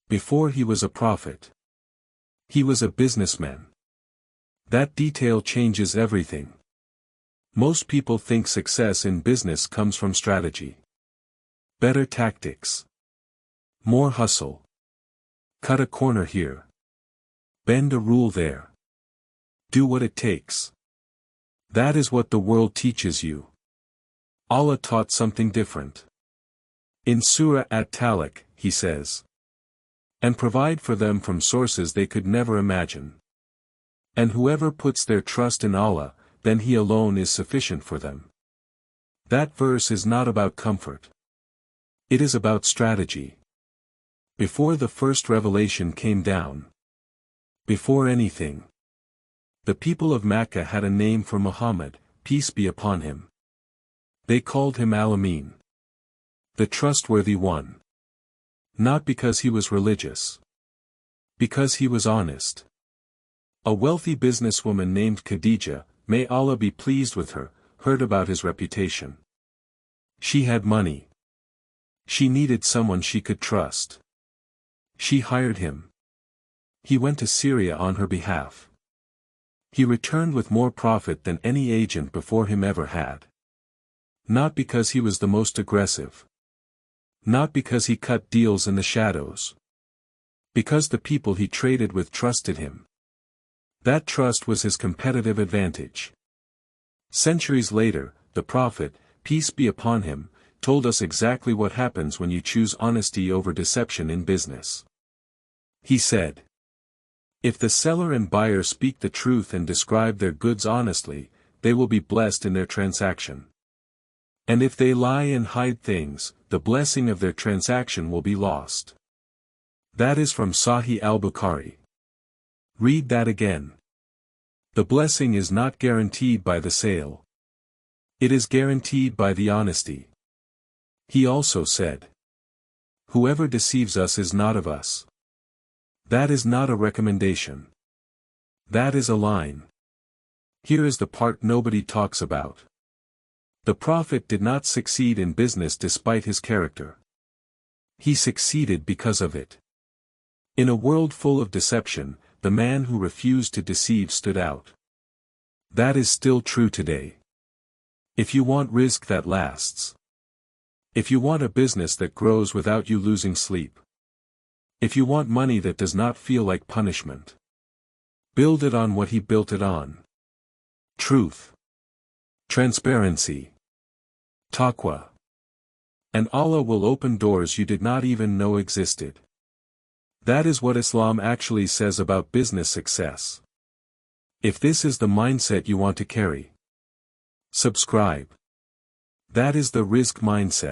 Before he was a prophet, he was a businessman. That detail changes everything. Most people think success in business comes from strategy. Better tactics. More hustle. Cut a corner here. Bend a rule there. Do what it takes. That is what the world teaches you. Allah taught something different. In Surah At-Talaq, He says, "And provide for them from sources they could never imagine. And whoever puts their trust in Allah, then He alone is sufficient for them." That verse is not about comfort. It is about strategy. Before the first revelation came down, before anything, the people of Makkah had a name for Muhammad, peace be upon him. They called him Al-Amin, the Trustworthy One. Not because he was religious. Because he was honest. A wealthy businesswoman named Khadija, may Allah be pleased with her, heard about his reputation. She had money. She needed someone she could trust. She hired him. He went to Syria on her behalf. He returned with more profit than any agent before him ever had. Not because he was the most aggressive. Not because he cut deals in the shadows. Because the people he traded with trusted him. That trust was his competitive advantage. Centuries later, the Prophet, peace be upon him, told us exactly what happens when you choose honesty over deception in business. He said, "If the seller and buyer speak the truth and describe their goods honestly, they will be blessed in their transaction. And if they lie and hide things, the blessing of their transaction will be lost." That is from Sahih al-Bukhari. Read that again. The blessing is not guaranteed by the sale. It is guaranteed by the honesty. He also said, "Whoever deceives us is not of us." That is not a recommendation. That is a line. Here is the part nobody talks about. The Prophet did not succeed in business despite his character. He succeeded because of it. In a world full of deception, the man who refused to deceive stood out. That is still true today. If you want rizq that lasts. If you want a business that grows without you losing sleep. If you want money that does not feel like punishment. Build it on what he built it on. Truth. Transparency. Taqwa. And Allah will open doors you did not even know existed. That is what Islam actually says about business success. If this is the mindset you want to carry, subscribe. That is the Rizq Mindset.